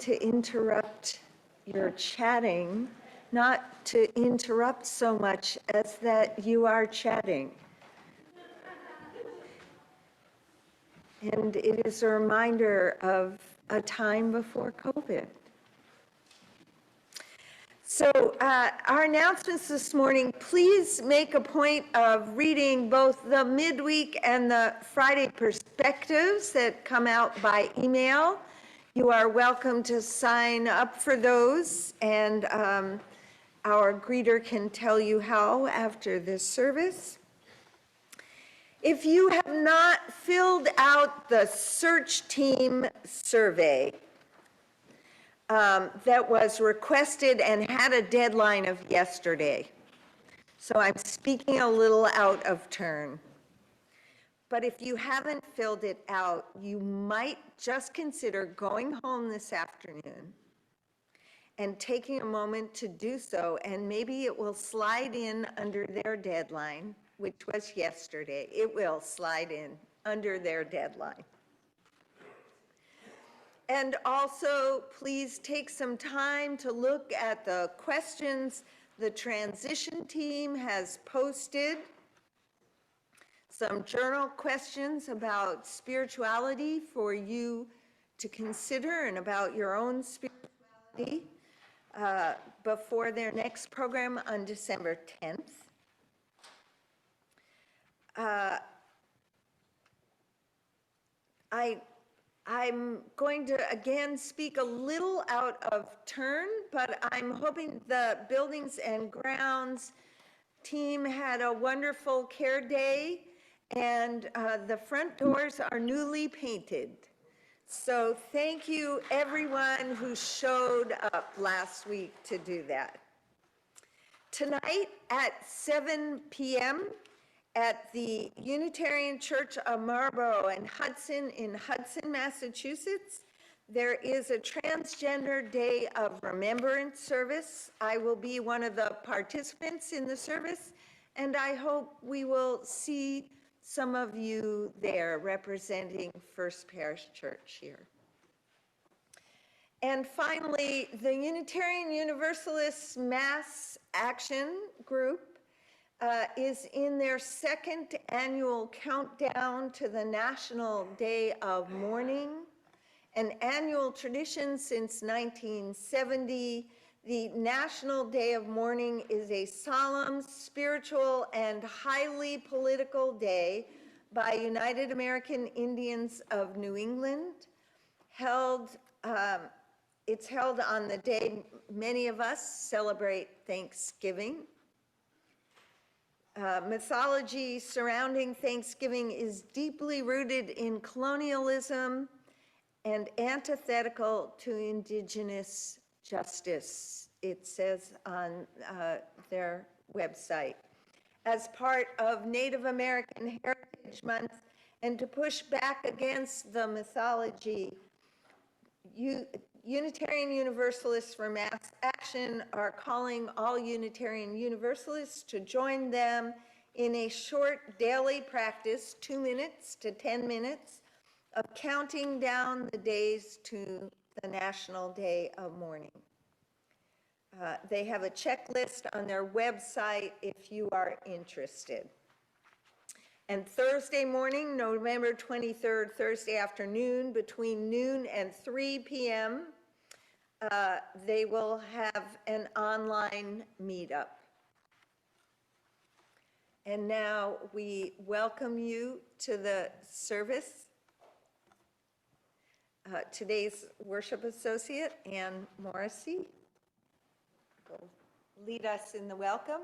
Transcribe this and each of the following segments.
to interrupt your chatting, not to interrupt so much as that you are chatting. And it is a reminder of a time before COVID. So our announcements this morning, please make a point of reading both the midweek and the Friday perspectives that come out by email. You are welcome to sign up for those, and our greeter can tell you how after this service. If you have not filled out the search team survey that was requested and had a deadline of yesterday, so I'm speaking a little out of turn. But if you haven't filled it out, you might just consider going home this afternoon and taking a moment to do so, and maybe it will slide in under their deadline, which was yesterday. It will slide in under their deadline. And also, please take some time to look at the questions the transition team has posted. Some journal questions about spirituality for you to consider and about your own spirituality before their next program on December 10th. I'm going to again speak a little out of turn, but I'm hoping the Buildings and Grounds team had a wonderful care day, and the front doors are newly painted. So thank you everyone who showed up last week to do that. Tonight at 7 p.m. at the Unitarian Church of Marlborough and Hudson in Hudson, Massachusetts, there is a Transgender Day of Remembrance service. I will be one of the participants in the service, and I hope we will see some of you there representing First Parish Church here. And finally, the Unitarian Universalist Mass Action Group is in their second annual countdown to the National Day of Mourning, an annual tradition since 1970. The National Day of Mourning is a solemn, spiritual, and highly political day by United American Indians of New England. It's held on the day many of us celebrate Thanksgiving. Mythology surrounding Thanksgiving is deeply rooted in colonialism and antithetical to indigenous justice, it says on their website. As part of Native American Heritage Month, and to push back against the mythology, Unitarian Universalists for Mass Action are calling all Unitarian Universalists to join them in a short daily practice, 2 minutes to 10 minutes, of counting down the days to the National Day of Mourning. They have a checklist on their website if you are interested. And Thursday morning, November 23rd, Thursday afternoon, between noon and 3 p.m., they will have an online meetup. And now we welcome you to the service. Today's worship associate, Ann Morrissey, will lead us in the welcome.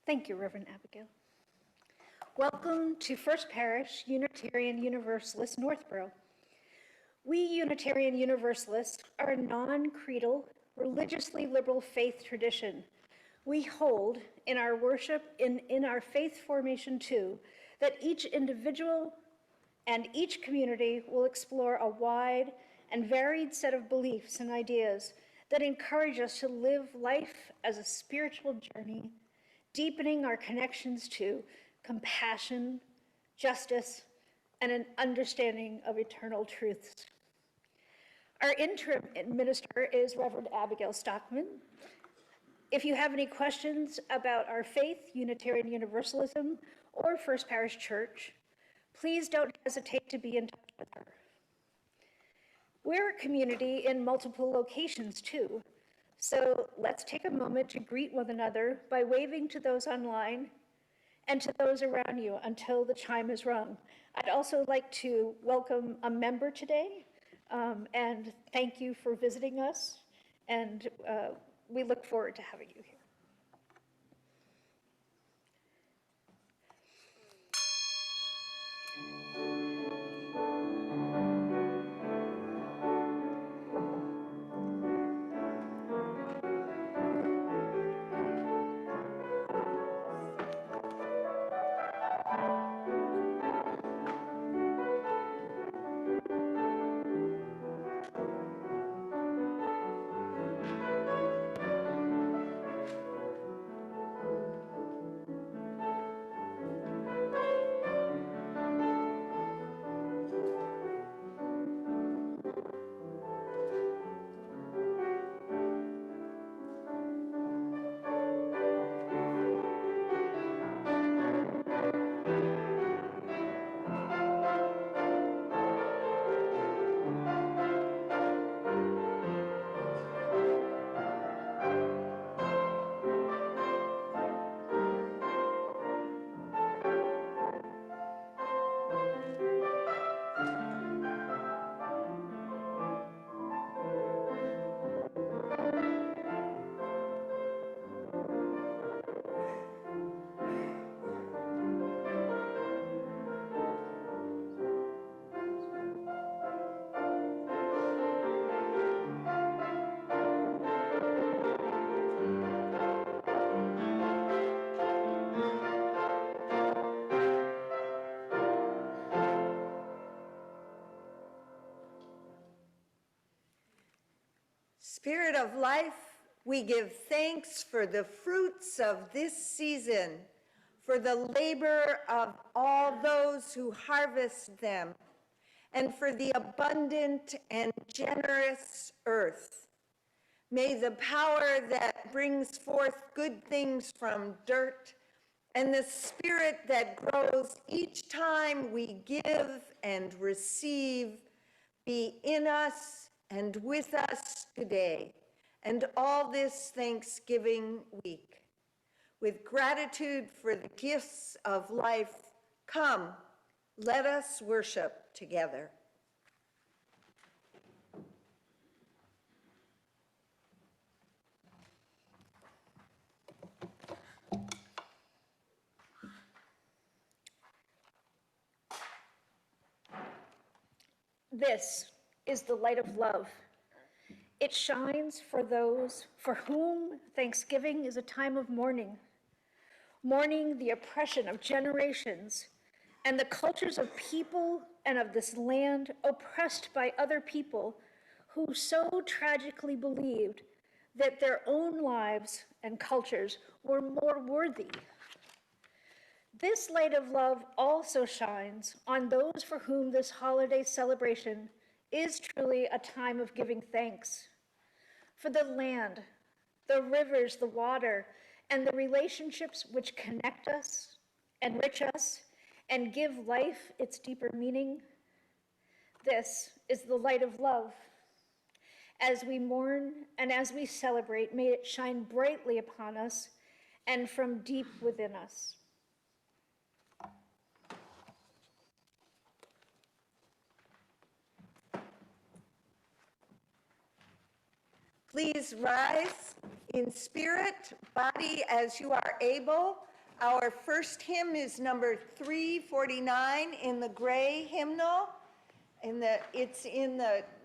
Thank you, Reverend Abigail. Welcome to First Parish Unitarian Universalist Northborough. We Unitarian Universalists are a non-creedal, religiously liberal faith tradition. We hold in our worship, in our faith formation too, that each individual and each community will explore a wide and varied set of beliefs and ideas that encourage us to live life as a spiritual journey, deepening our connections to compassion, justice, and an understanding of eternal truths. Our interim minister is Reverend Abigail Stockman. If you have any questions about our faith, Unitarian Universalism, or First Parish Church, please don't hesitate to be in touch with her. We're a community in multiple locations too, so let's take a moment to greet one another by waving to those online and to those around you until the chime is rung. I'd also like to welcome a member today, and thank you for visiting us, and we look forward to having you here. Spirit of life, we give thanks for the fruits of this season, for the labor of all those who harvest them, and for the abundant and generous earth. May the power that brings forth good things from dirt and the spirit that grows each time we give and receive be in us and with us today, and all this Thanksgiving week. With gratitude for the gifts of life, come, let us worship together. This is the light of love. It shines for those for whom Thanksgiving is a time of mourning, mourning the oppression of generations and the cultures of people and of this land oppressed by other people who so tragically believed that their own lives and cultures were more worthy. This light of love also shines on those for whom this holiday celebration is truly a time of giving thanks. For the land, the rivers, the water, and the relationships which connect us, enrich us, and give life its deeper meaning. This is the light of love. As we mourn and as we celebrate, may it shine brightly upon us and from deep within us. Please rise in spirit, body as you are able. Our first hymn is number 349 in the gray hymnal.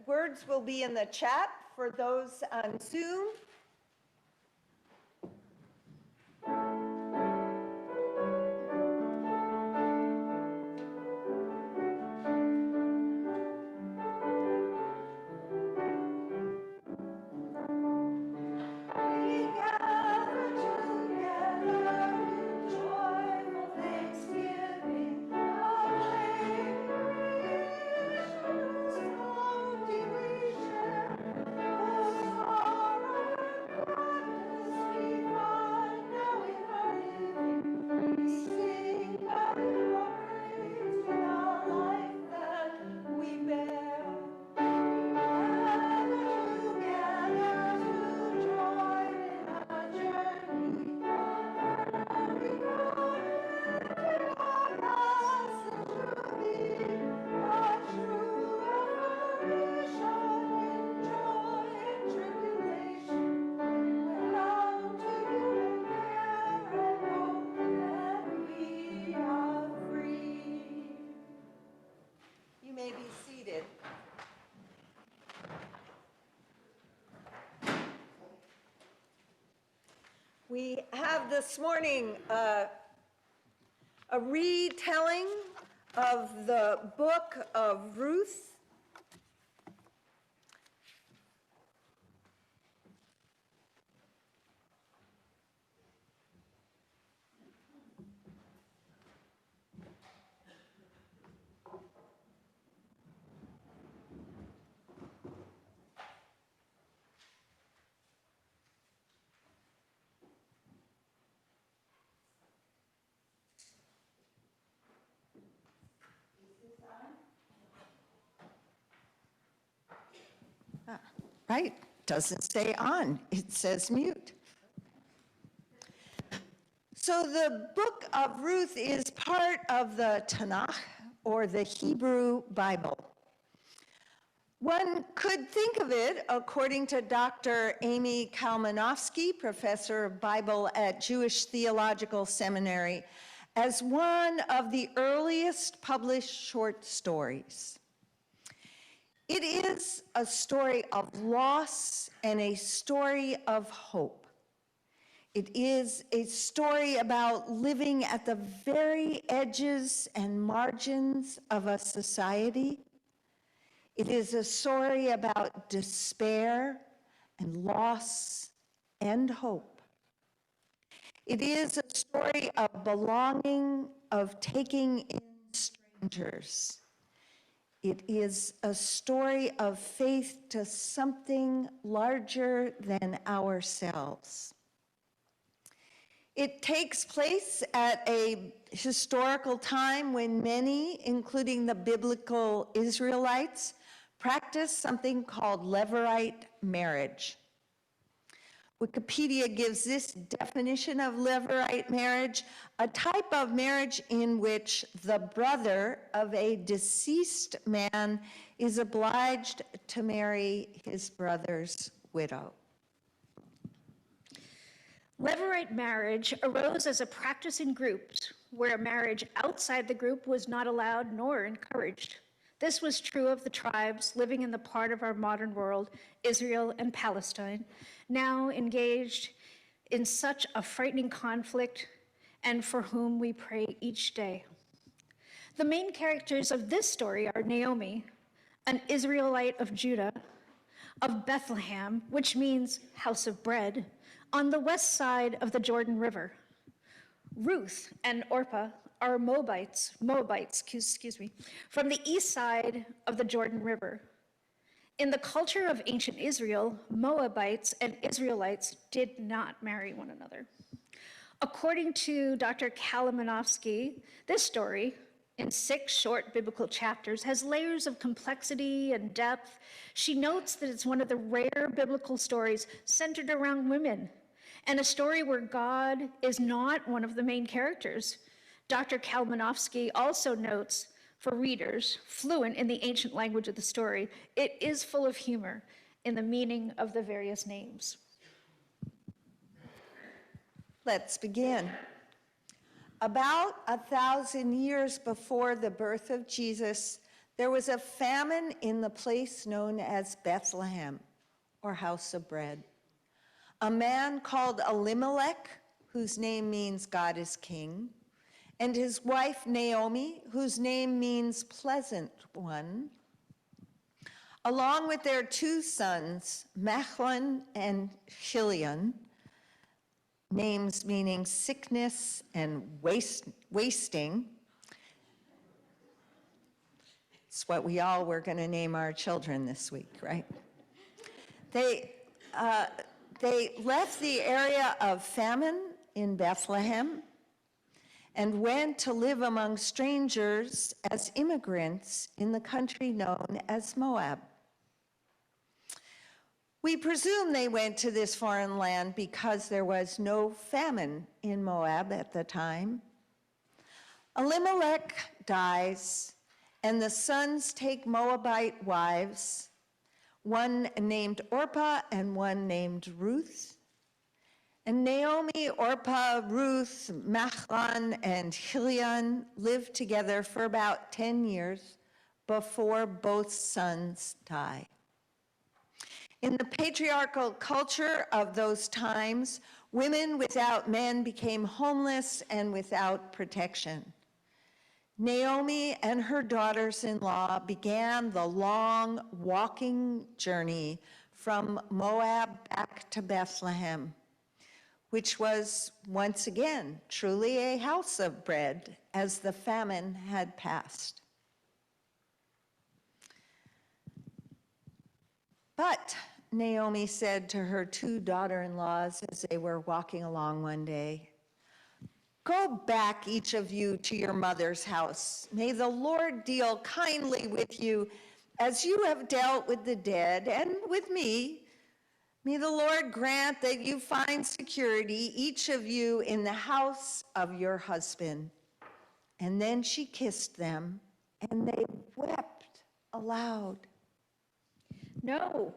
Words will be in the chat for those on Zoom. We have this morning a retelling of the book of Ruth. Right, doesn't say on, it says mute. So the book of Ruth is part of the Tanakh, or the Hebrew Bible. One could think of it, according to Dr. Amy Kalmanovsky, professor of Bible at Jewish Theological Seminary, as one of the earliest published short stories. It is a story of loss and a story of hope. It is a story about living at the very edges and margins of a society. It is a story about despair and loss and hope. It is a story of belonging, of taking in strangers. It is a story of faith to something larger than ourselves. It takes place at a historical time when many, including the biblical Israelites, practiced something called Levirate marriage. Wikipedia gives this definition of Levirate marriage: a type of marriage in which the brother of a deceased man is obliged to marry his brother's widow. Levirate marriage arose as a practice in groups where marriage outside the group was not allowed nor encouraged. This was true of the tribes living in the part of our modern world, Israel and Palestine, now engaged in such a frightening conflict and for whom we pray each day. The main characters of this story are Naomi, an Israelite of Judah, of Bethlehem, which means house of bread, on the west side of the Jordan River. Ruth and Orpah are Moabites, from the east side of the Jordan River. In the culture of ancient Israel, Moabites and Israelites did not marry one another. According to Dr. Kalmanovsky, this story, in 6 short biblical chapters, has layers of complexity and depth. She notes that it's one of the rare biblical stories centered around women, and a story where God is not one of the main characters. Dr. Kalmanovsky also notes, for readers fluent in the ancient language of the story, it is full of humor in the meaning of the various names. Let's begin. About 1,000 years before the birth of Jesus, there was a famine in the place known as Bethlehem, or house of bread. A man called Elimelech, whose name means God is king, and his wife Naomi, whose name means pleasant one, along with their 2 sons, Machlon and Chilion, names meaning sickness and wasting. It's what we all were going to name our children this week, right? They left the area of famine in Bethlehem and went to live among strangers as immigrants in the country known as Moab. We presume they went to this foreign land because there was no famine in Moab at the time. Elimelech dies, and the sons take Moabite wives, one named Orpah and one named Ruth. And Naomi, Orpah, Ruth, Machlon, and Chilion lived together for about 10 years before both sons die. In the patriarchal culture of those times, Women without men became homeless and without protection. Naomi and her daughters-in-law began the long walking journey from Moab back to Bethlehem, which was once again truly a house of bread as the famine had passed. But Naomi said to her two daughter-in-laws as they were walking along one day, "Go back, each of you, to your mother's house. May the Lord deal kindly with you as you have dealt with the dead and with me. May the Lord grant that you find security, each of you, in the house of your husband." And then she kissed them, and they wept aloud. No,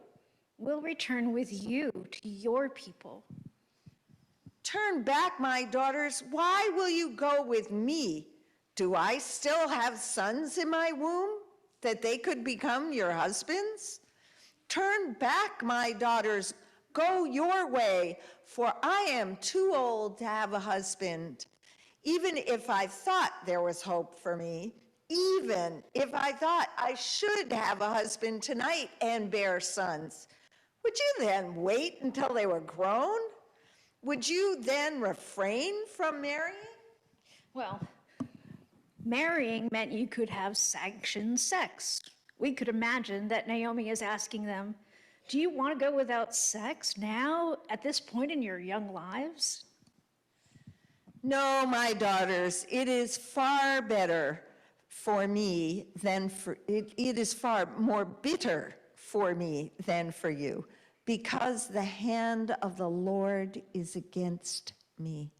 we'll return with you to your people. "Turn back, my daughters. Why will you go with me? Do I still have sons in my womb that they could become your husbands? Turn back, my daughters. Go your way, for I am too old to have a husband. Even if I thought there was hope for me, even if I thought I should have a husband tonight and bear sons, would you then wait until they were grown? Would you then refrain from marrying?" Well, marrying meant you could have sanctioned sex. We could imagine that Naomi is asking them, do you want to go without sex now, at this point in your young lives? "No, my daughters, it is far better for me than for, it is far more bitter for me than for you, because the hand of the Lord is against me."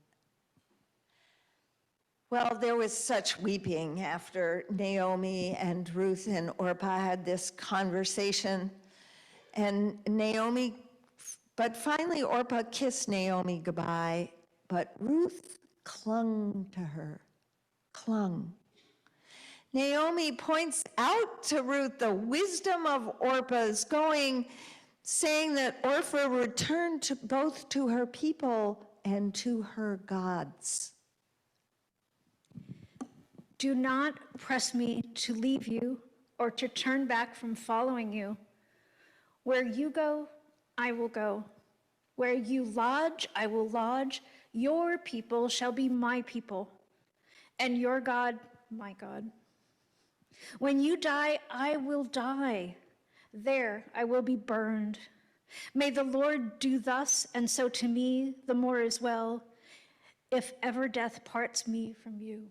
Well, there was such weeping after Naomi and Ruth and Orpah had this conversation. And but finally Orpah kissed Naomi goodbye, but Ruth clung to her, clung. Naomi points out to Ruth the wisdom of Orpah's going, saying that Orpah returned both to her people and to her gods. Do not press me to leave you or to turn back from following you. Where you go, I will go. Where you lodge, I will lodge. Your people shall be my people, and your God, my God. When you die, I will die. There I will be burned. May the Lord do thus, and so to me the more as well, if ever death parts me from you.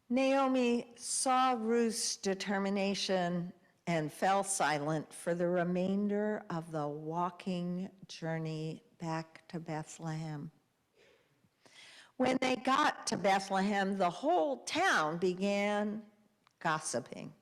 Naomi saw Ruth's determination and fell silent for the remainder of the walking journey back to Bethlehem. When they got to Bethlehem, the whole town began gossiping.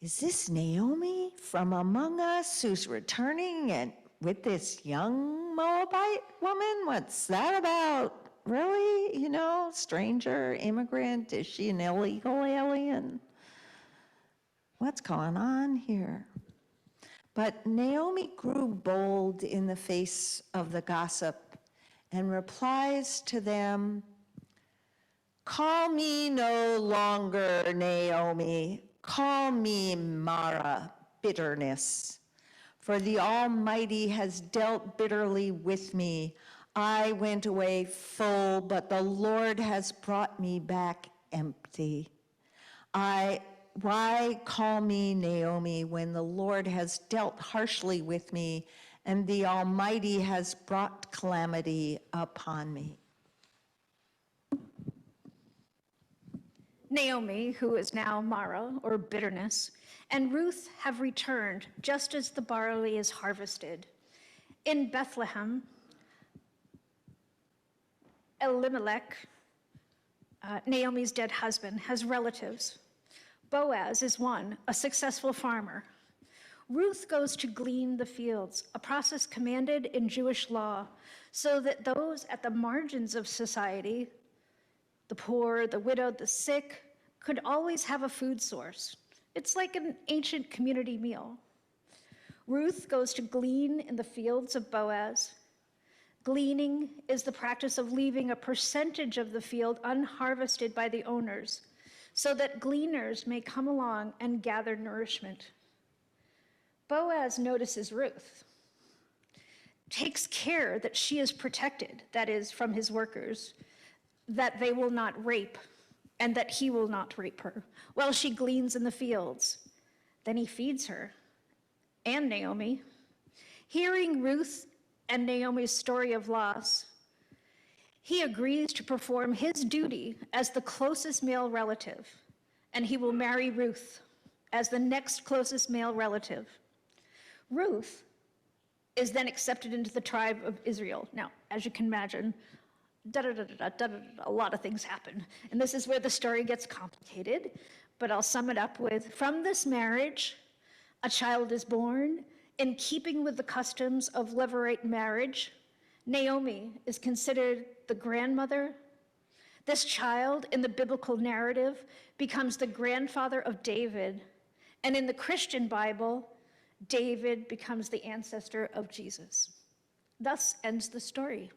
"Is this Naomi from among us who's returning and with this young Moabite woman? What's that about? Really? You know, stranger, immigrant? Is she an illegal alien? What's going on here?" But Naomi grew bold in the face of the gossip and replies to them, "Call me no longer Naomi, call me Mara, bitterness. For the Almighty has dealt bitterly with me. I went away full, but the Lord has brought me back empty. Why call me Naomi when the Lord has dealt harshly with me and the Almighty has brought calamity upon me?" Naomi, who is now Mara, or bitterness, and Ruth have returned just as the barley is harvested. In Bethlehem, Elimelech, Naomi's dead husband, has relatives. Boaz is one, a successful farmer. Ruth goes to glean the fields, a process commanded in Jewish law, so that those at the margins of society, the poor, the widowed, the sick, could always have a food source. It's like an ancient community meal. Ruth goes to glean in the fields of Boaz. Gleaning is the practice of leaving a percentage of the field unharvested by the owners, so that gleaners may come along and gather nourishment. Boaz notices Ruth, takes care that she is protected, that is, from his workers, that they will not rape, and that he will not rape her, while she gleans in the fields. Then he feeds her and Naomi. Hearing Ruth and Naomi's story of loss, he agrees to perform his duty as the closest male relative, and he will marry Ruth as the next closest male relative. Ruth is then accepted into the tribe of Israel. Now, as you can imagine, a lot of things happen. And this is where the story gets complicated, but I'll sum it up with, from this marriage, a child is born. In keeping with the customs of levirate marriage, Naomi is considered the grandmother. This child, in the biblical narrative, becomes the grandfather of David. And in the Christian Bible, David becomes the ancestor of Jesus. Thus ends the story.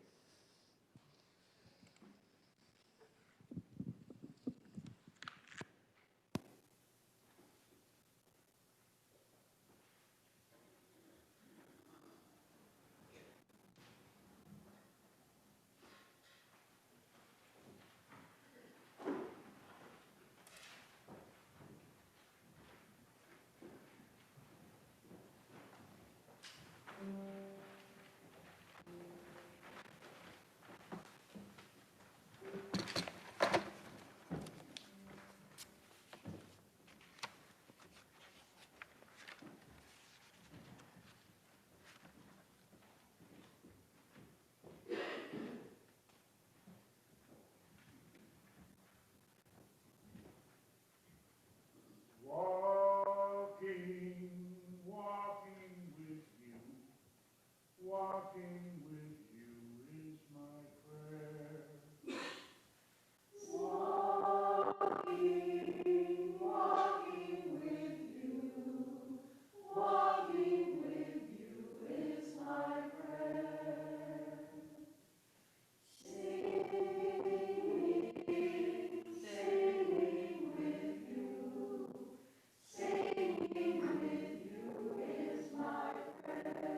Walking with you is my prayer. Walking with you, walking with you is my prayer. Singing with you, singing with you is my prayer.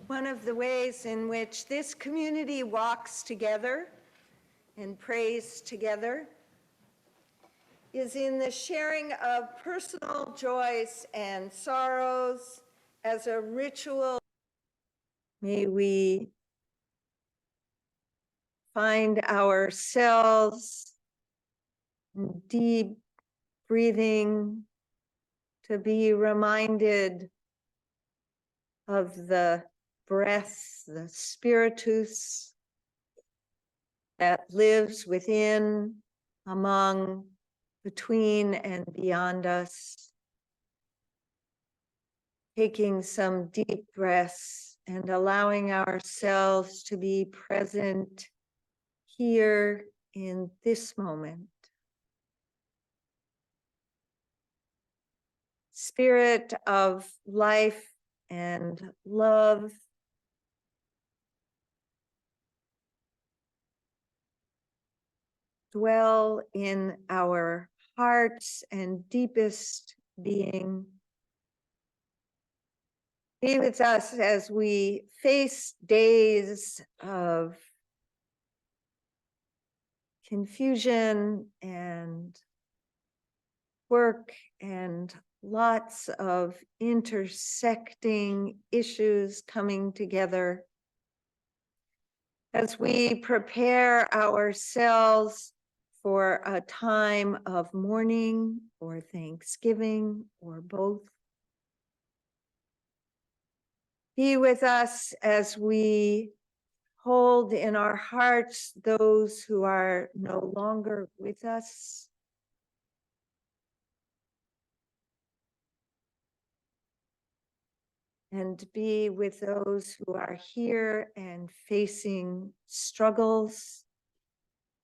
One of the ways in which this community walks together and prays together is in the sharing of personal joys and sorrows as a ritual. May we find ourselves in deep breathing to be reminded of the breath, the spiritus that lives within, among, between, and beyond us. Taking some deep breaths and allowing ourselves to be present here in this moment. Spirit of life, and love. Dwell in our hearts and deepest being. Be with us as we face days of confusion and work and lots of intersecting issues coming together. As we prepare ourselves for a time of mourning or Thanksgiving or both. Be with us as we hold in our hearts those who are no longer with us. And be with those who are here and facing struggles,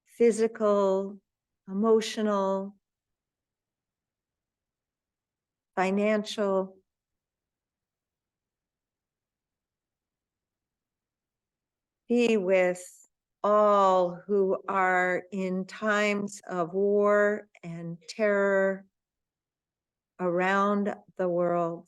physical, emotional, financial. Be with all who are in times of war and terror around the world.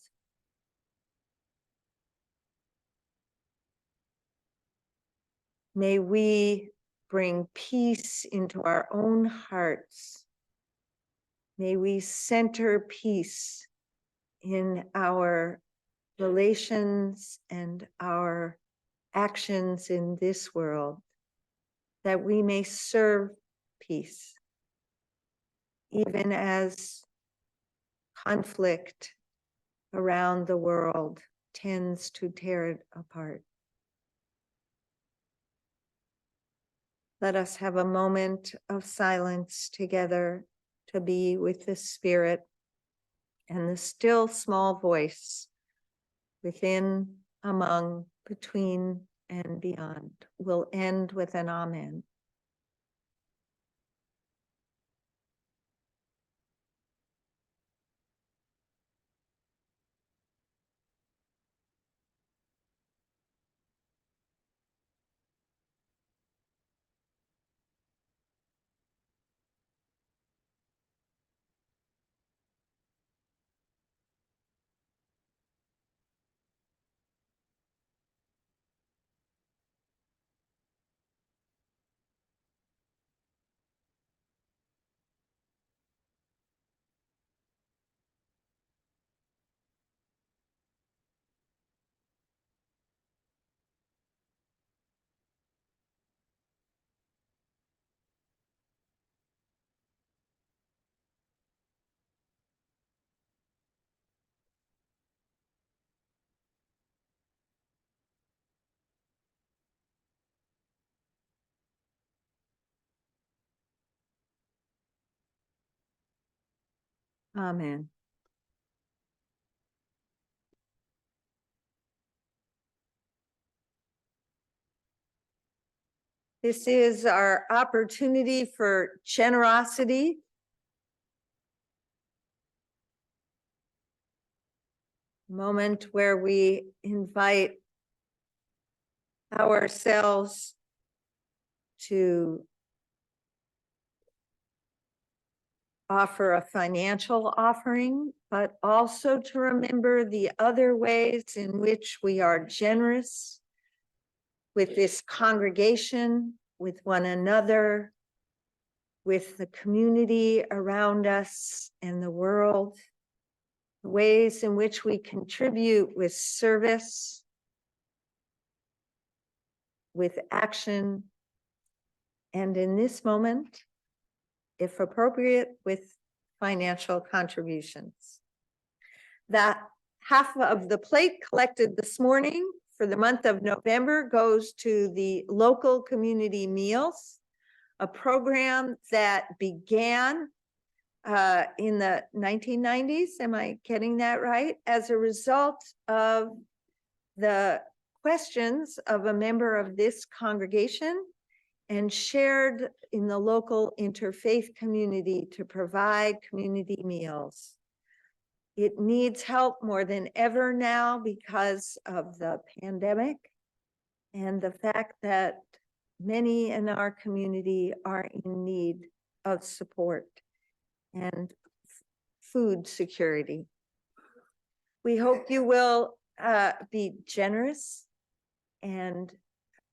May we bring peace into our own hearts. May we center peace in our relations and our actions in this world, that we may serve peace, even as conflict around the world tends to tear it apart. Let us have a moment of silence together to be with the Spirit and the still small voice within, among, between, and beyond. We'll end with an amen. Amen. This is our opportunity for generosity. Moment where we invite ourselves to offer a financial offering, but also to remember the other ways in which we are generous with this congregation, with one another, with the community around us and the world, the ways in which we contribute with service, with action, and in this moment, if appropriate, with financial contributions. That half of the plate collected this morning for the month of November goes to the local community meals, a program that began in the 1990s. Am I getting that right? As a result of the questions of a member of this congregation and shared in the local interfaith community to provide community meals. It needs help more than ever now because of the pandemic and the fact that many in our community are in need of support and food security. We hope you will be generous and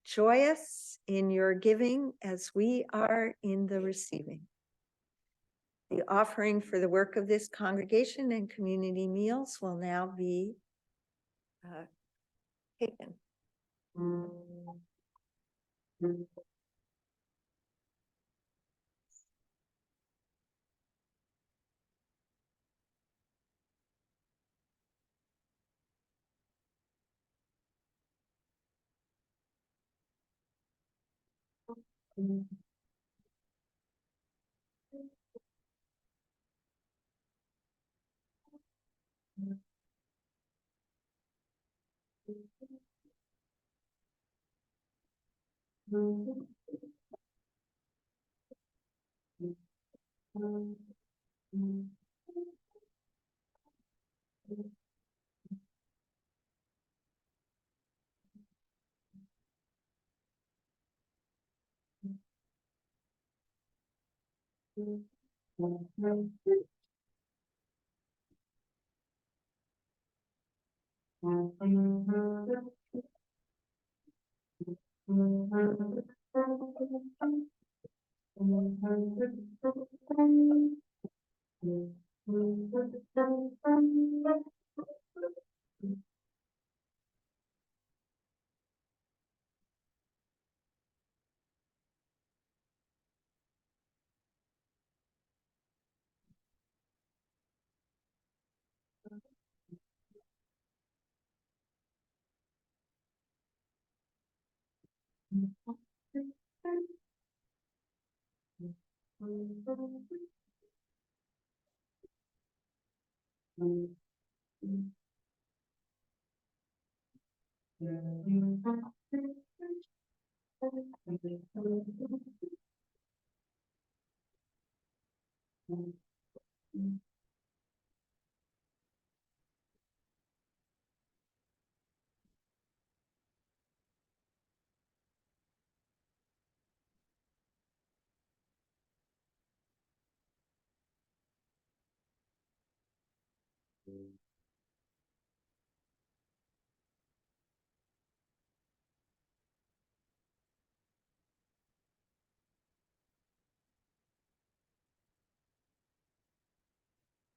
joyous in your giving as we are in the receiving. The offering for the work of this congregation and community meals will now be taken.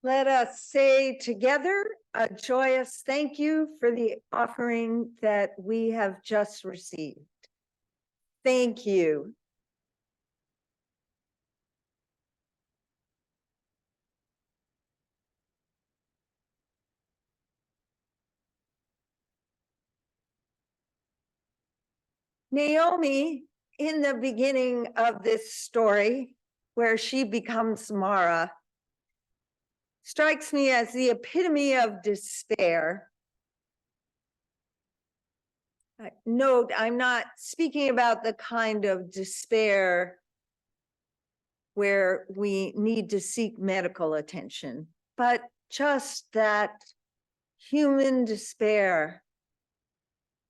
Let us say together a joyous thank you for the offering that we have just received. Thank you. Naomi, in the beginning of this story, where she becomes Mara, strikes me as the epitome of despair. Note, I'm not speaking about the kind of despair where we need to seek medical attention, but just that human despair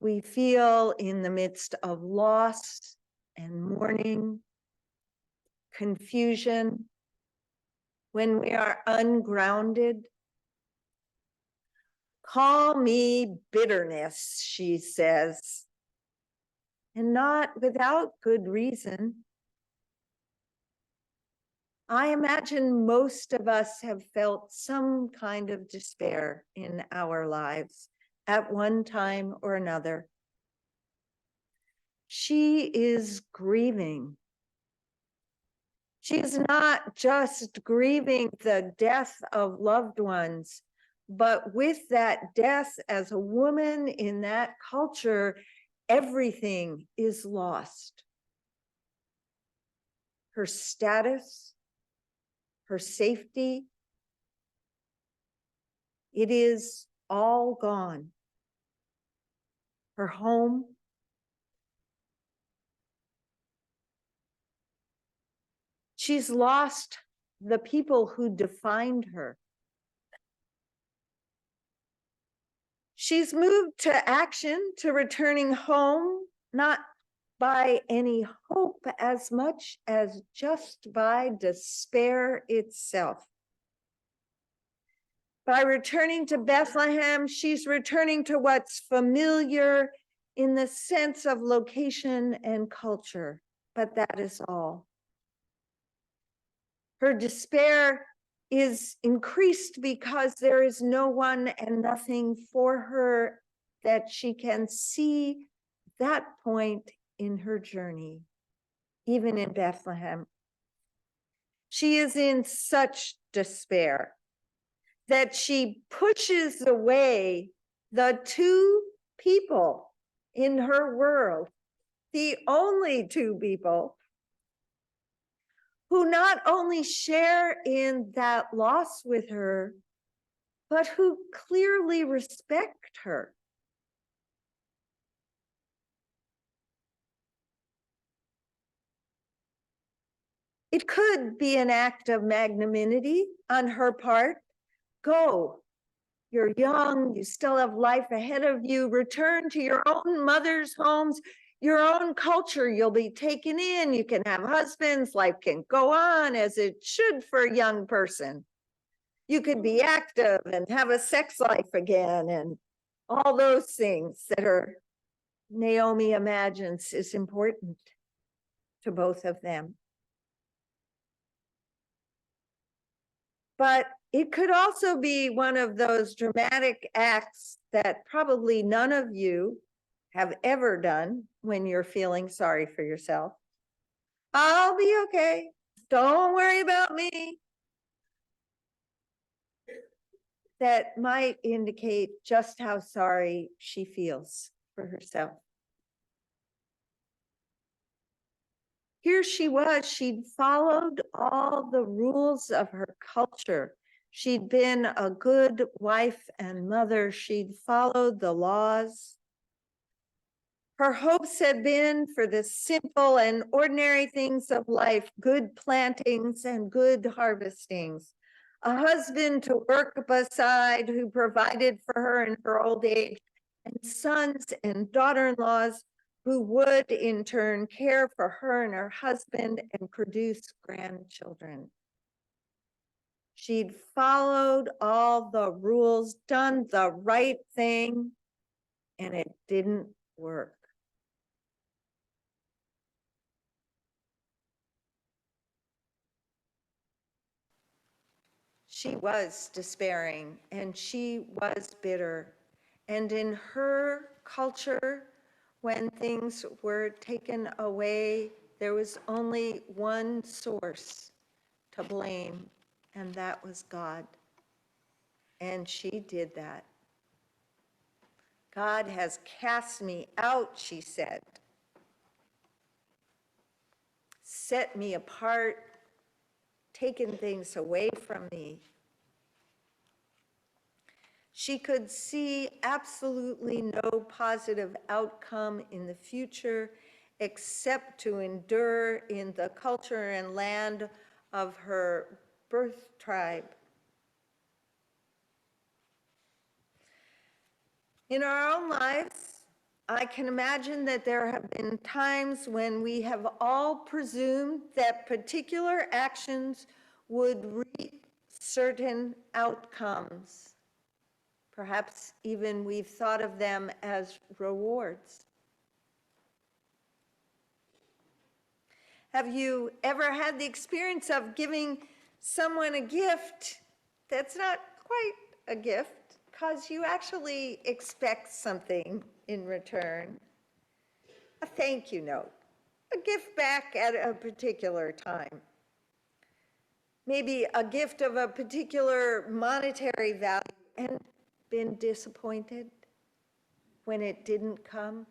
we feel in the midst of loss and mourning, confusion, when we are ungrounded. Call me bitterness, she says, and not without good reason. I imagine most of us have felt some kind of despair in our lives at one time or another. She is grieving. She is not just grieving the death of loved ones, but with that death as a woman in that culture, everything is lost. Her status, her safety, it is all gone. Her home, she's lost the people who defined her. She's moved to action, to returning home, not by any hope as much as just by despair itself. By returning to Bethlehem, she's returning to what's familiar in the sense of location and culture, but that is all. Her despair is increased because there is no one and nothing for her that she can see that point in her journey, even in Bethlehem. She is in such despair that she pushes away the two people in her world, the only two people who not only share in that loss with her, but who clearly respect her. It could be an act of magnanimity on her part. Go, you're young, you still have life ahead of you. Return to your own mother's homes, your own culture. You'll be taken in, you can have husbands, life can go on as it should for a young person. You could be active and have a sex life again and all those things that are, Naomi imagines, is important to both of them. But it could also be one of those dramatic acts that probably none of you have ever done when you're feeling sorry for yourself. I'll be okay. Don't worry about me. That might indicate just how sorry she feels for herself. Here she was, she'd followed all the rules of her culture. She'd been a good wife and mother. She'd followed the laws. Her hopes had been for the simple and ordinary things of life, good plantings and good harvestings. A husband to work beside who provided for her in her old age, and sons and daughter-in-laws who would in turn care for her and her husband and produce grandchildren. She'd followed all the rules, done the right thing, and it didn't work. She was despairing and she was bitter. And in her culture, when things were taken away, there was only one source to blame, and that was God. And she did that. God has cast me out, she said. Set me apart, taken things away from me. She could see absolutely no positive outcome in the future except to endure in the culture and land of her birth tribe. In our own lives, I can imagine that there have been times when we have all presumed that particular actions would reap certain outcomes. Perhaps even we've thought of them as rewards. Have you ever had the experience of giving someone a gift that's not quite a gift because you actually expect something in return? A thank you note, a gift back at a particular time. Maybe a gift of a particular monetary value and been disappointed when it didn't come?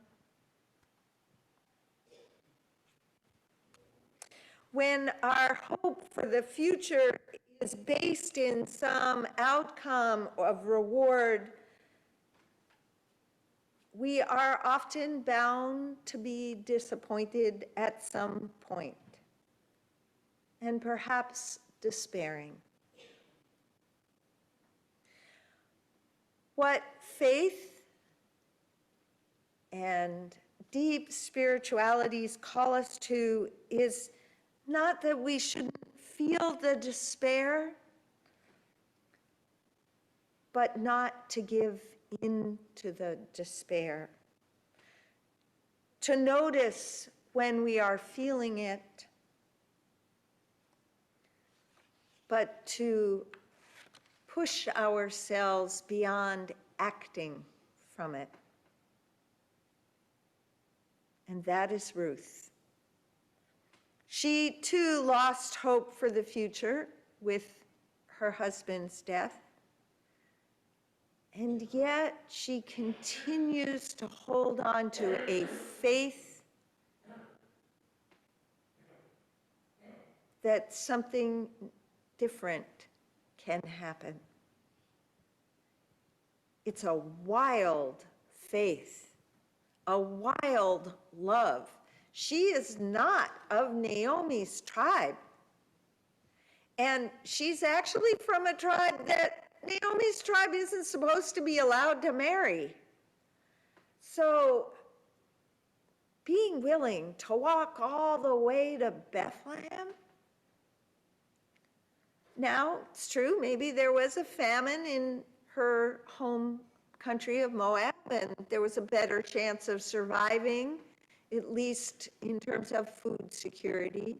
When our hope for the future is based in some outcome of reward, we are often bound to be disappointed at some point, and perhaps despairing. What faith and deep spiritualities call us to is not that we shouldn't feel the despair, but not to give in to the despair. To notice when we are feeling it, but to push ourselves beyond acting from it. And that is Ruth. She too lost hope for the future with her husband's death. And yet she continues to hold on to a faith that something different can happen. It's a wild faith, a wild love. She is not of Naomi's tribe. And she's actually from a tribe that Naomi's tribe isn't supposed to be allowed to marry. So being willing to walk all the way to Bethlehem. Now, it's true, maybe there was a famine in her home country of Moab, and there was a better chance of surviving, at least in terms of food security.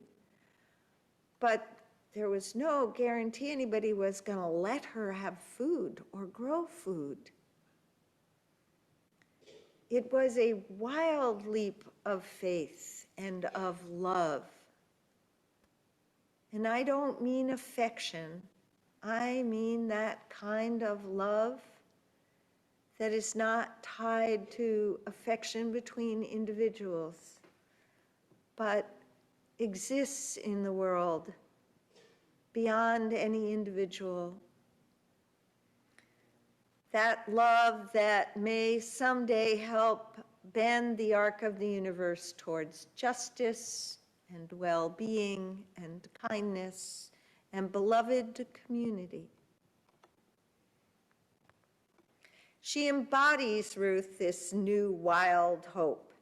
But there was no guarantee anybody was going to let her have food or grow food. It was a wild leap of faith and of love. And I don't mean affection. I mean that kind of love that is not tied to affection between individuals, but exists in the world beyond any individual. That love that may someday help bend the arc of the universe towards justice and well-being and kindness and beloved community. She embodies, Ruth, this new wild hope.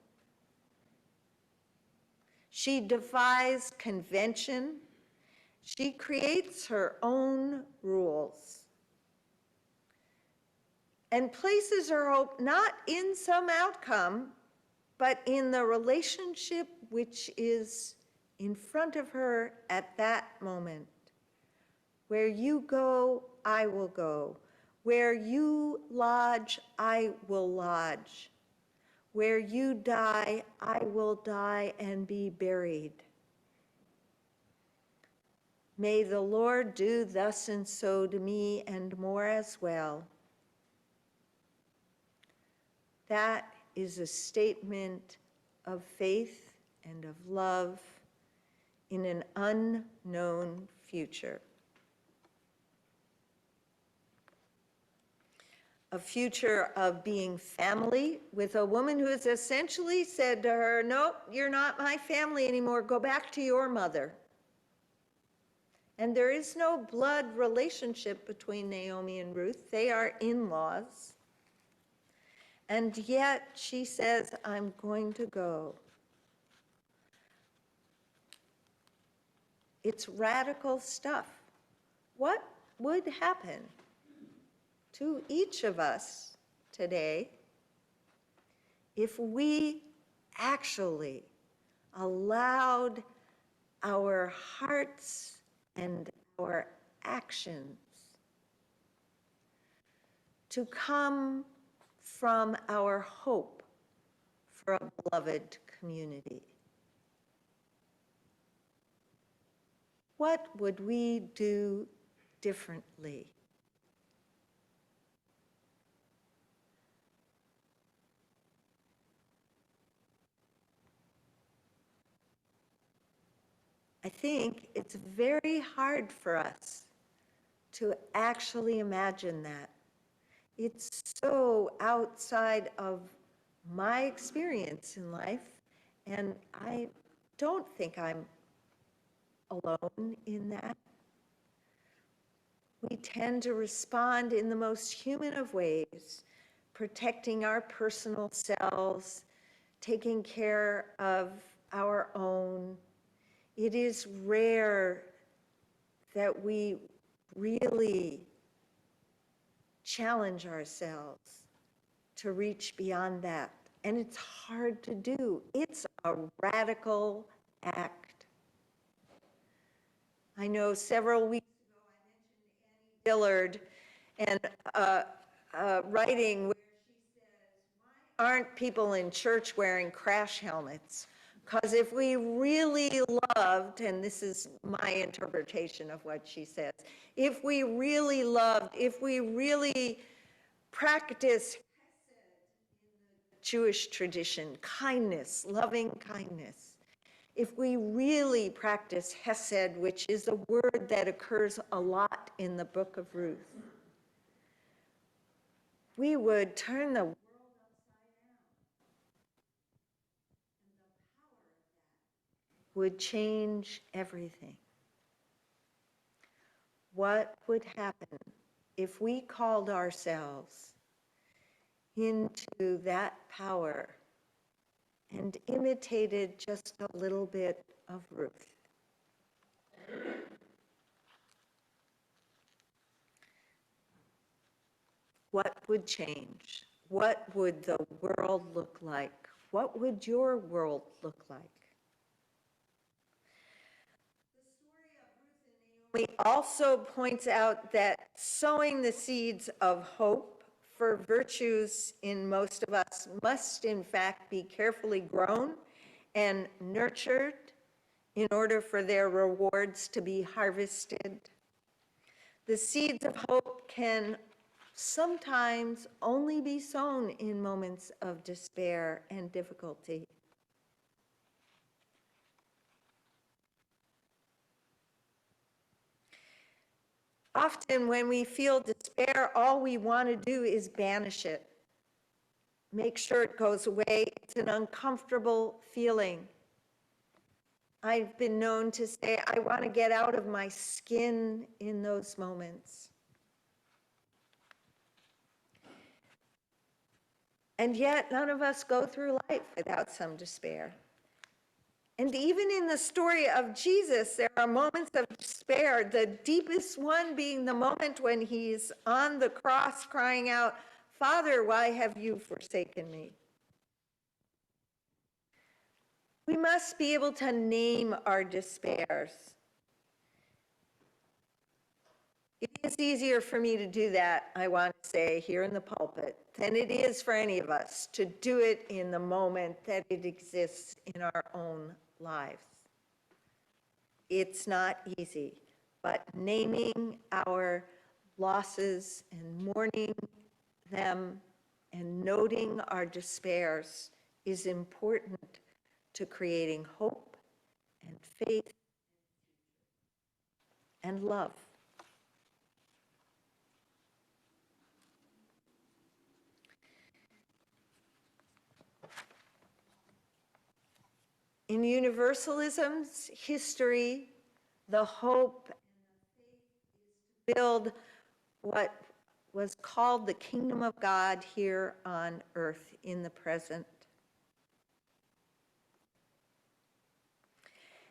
She defies convention. She creates her own rules and places her hope not in some outcome, but in the relationship which is in front of her at that moment. Where you go, I will go. Where you lodge, I will lodge. Where you die, I will die and be buried. May the Lord do thus and so to me and more as well. That is a statement of faith and of love in an unknown future. A future of being family with a woman who has essentially said to her, nope, you're not my family anymore, go back to your mother. And there is no blood relationship between Naomi and Ruth. They are in-laws. And yet she says, I'm going to go. It's radical stuff. What would happen to each of us today if we actually allowed our hearts and our actions to come from our hope for a beloved community? What would we do differently? I think it's very hard for us to actually imagine that. It's so outside of my experience in life, and I don't think I'm alone in that. We tend to respond in the most human of ways, protecting our personal selves, taking care of our own. It is rare that we really challenge ourselves to reach beyond that. And it's hard to do. It's a radical act. I know several weeks ago I mentioned Annie Dillard and writing where she says, why aren't people in church wearing crash helmets? Because if we really loved, and this is my interpretation of what she says, if we really loved, if we really practiced Jewish tradition, kindness, loving kindness, if we really practice Hesed, which is a word that occurs a lot in the book of Ruth, we would turn the world upside down. And the power of that would change everything. What would happen if we called ourselves into that power and imitated just a little bit of Ruth? What would change? What would the world look like? What would your world look like? The story of Ruth and Naomi also points out that sowing the seeds of hope for virtues in most of us must in fact be carefully grown and nurtured in order for their rewards to be harvested. The seeds of hope can sometimes only be sown in moments of despair and difficulty. Often when we feel despair, all we want to do is banish it. Make sure it goes away. It's an uncomfortable feeling. I've been known to say, I want to get out of my skin in those moments. And yet, none of us go through life without some despair. And even in the story of Jesus, there are moments of despair, the deepest one being the moment when he's on the cross crying out, Father, why have you forsaken me? We must be able to name our despairs. It is easier for me to do that, I want to say, here in the pulpit, than it is for any of us to do it in the moment that it exists in our own lives. It's not easy, but naming our losses and mourning them and noting our despairs is important to creating hope and faith and love. In Universalism's history, the hope and the faith is to build what was called the kingdom of God here on earth in the present.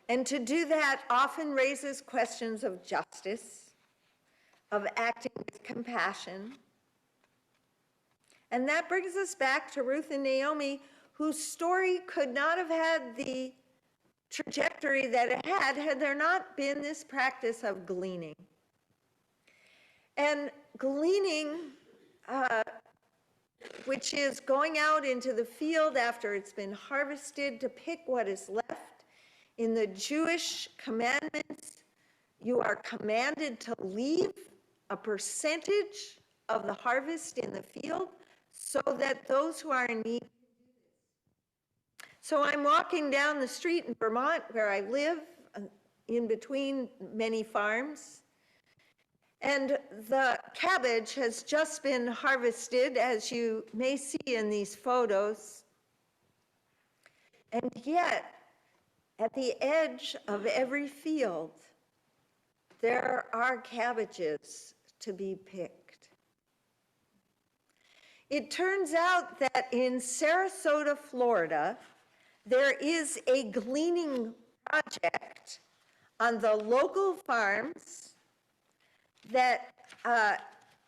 And to do that often raises questions of justice, of acting with compassion. And that brings us back to Ruth and Naomi, whose story could not have had the trajectory that it had there not been this practice of gleaning. And gleaning, which is going out into the field after it's been harvested to pick what is left. In the Jewish commandments, you are commanded to leave a percentage of the harvest in the field so that those who are in need. So I'm walking down the street in Vermont where I live, in between many farms, and the cabbage has just been harvested, as you may see in these photos. And yet, at the edge of every field, there are cabbages to be picked. It turns out that in Sarasota, Florida, there is a gleaning project on the local farms that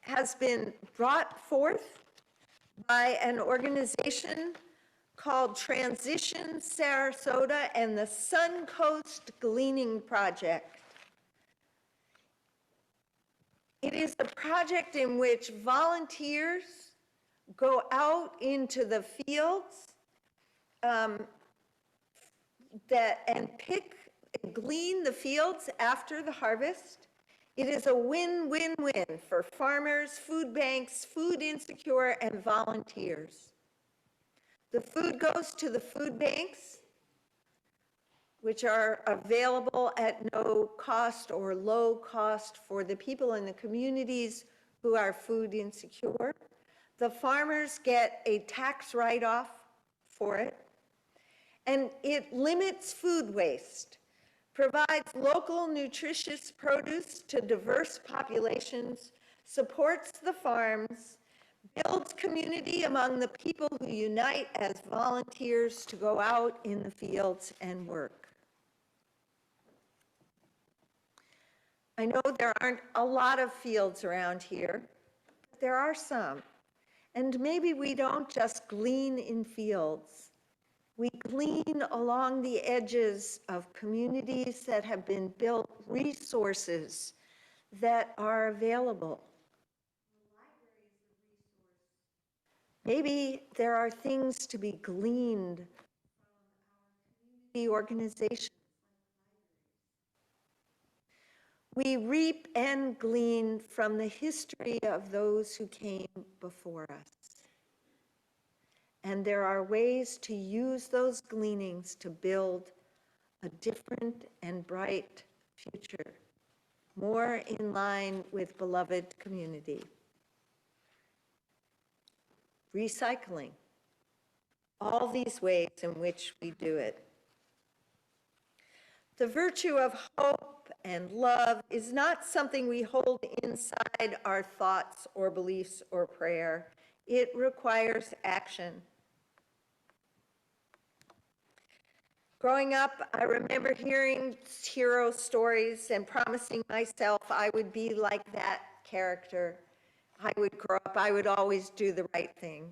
has been brought forth by an organization called Transition Sarasota and the Suncoast Gleaning Project. It is a project in which volunteers go out into the fields and glean the fields after the harvest. It is a win-win-win for farmers, food banks, food insecure, and volunteers. The food goes to the food banks, which are available at no cost or low cost for the people in the communities who are food insecure. The farmers get a tax write-off for it, and it limits food waste, provides local nutritious produce to diverse populations, supports the farms, builds community among the people who unite as volunteers to go out in the fields and work. I know there aren't a lot of fields around here, but there are some. And maybe we don't just glean in fields. We glean along the edges of communities that have been built, resources that are available. Maybe there are things to be gleaned from the organization. We reap and glean from the history of those who came before us. And there are ways to use those gleanings to build a different and bright future, more in line with beloved community. Recycling, all these ways in which we do it. The virtue of hope and love is not something we hold inside our thoughts or beliefs or prayer. It requires action. Growing up, I remember hearing hero stories and promising myself I would be like that character. I would grow up, I would always do the right thing.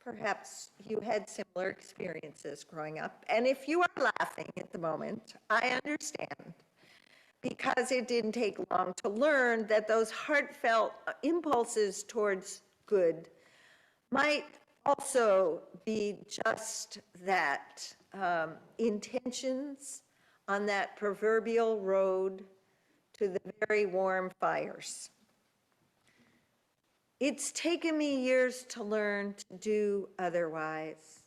Perhaps you had similar experiences growing up. And if you are laughing at the moment, I understand, because it didn't take long to learn that those heartfelt impulses towards good might also be just that, intentions on that proverbial road to the very warm fires. It's taken me years to learn to do otherwise.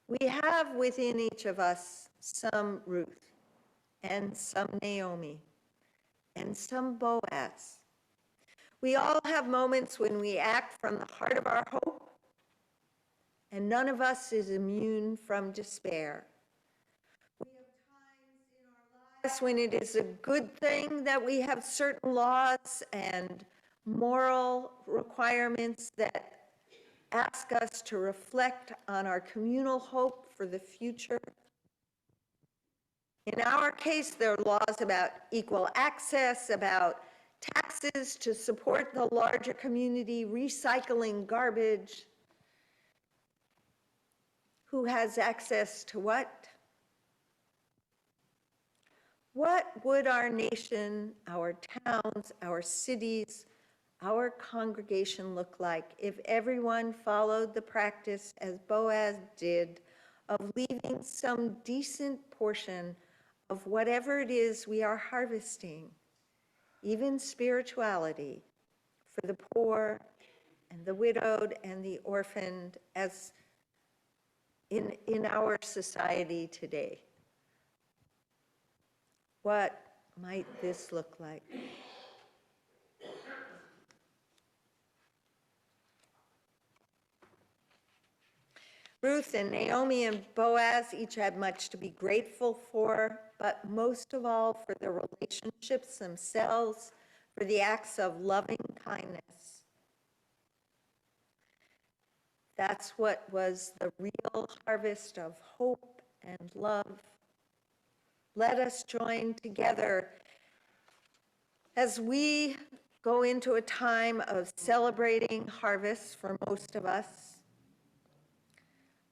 We have within each of us some Ruth and some Naomi and some Boaz. We all have moments when we act from the heart of our hope, and none of us is immune from despair. We have times in our lives when it is a good thing that we have certain laws and moral requirements that ask us to reflect on our communal hope for the future. In our case, there are laws about equal access, about taxes to support the larger community, recycling garbage. Who has access to what? What would our nation, our towns, our cities, our congregation look like if everyone followed the practice as Boaz did of leaving some decent portion of whatever it is we are harvesting, even spirituality, for the poor and the widowed and the orphaned as in our society today? What might this look like? Ruth and Naomi and Boaz each had much to be grateful for, but most of all for the relationships themselves, for the acts of loving kindness. That's what was the real harvest of hope and love. Let us join together as we go into a time of celebrating harvests for most of us,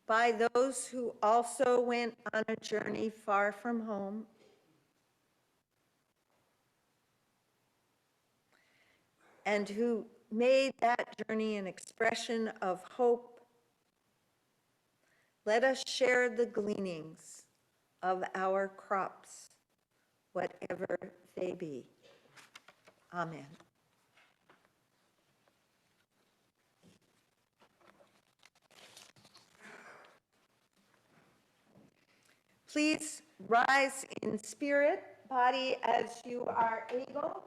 by those who also went on a journey far from home, and who made that journey an expression of hope. Let us share the gleanings of our crops, whatever they be. Amen. Please rise in spirit, body, as you are able.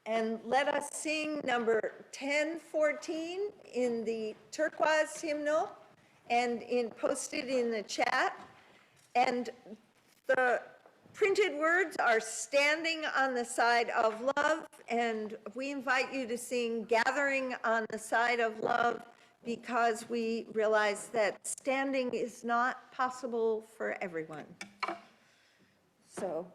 And let us sing number 1014 in the turquoise hymnal and posted in the chat. And the printed words are standing on the side of love, and we invite you to sing gathering on the side of love, because we realize that standing is not possible for everyone. So.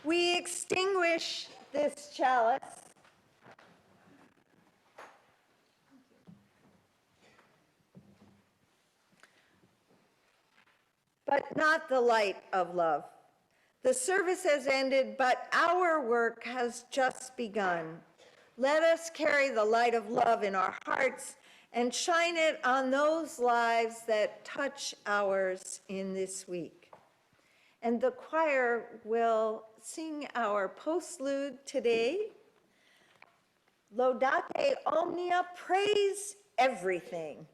We extinguish this chalice but not the light of love. The service has ended, but our work has just begun. Let us carry the light of love in our hearts and shine it on those lives that touch ours in this week. And the choir will sing our postlude today. Laudate omnia, praise everything.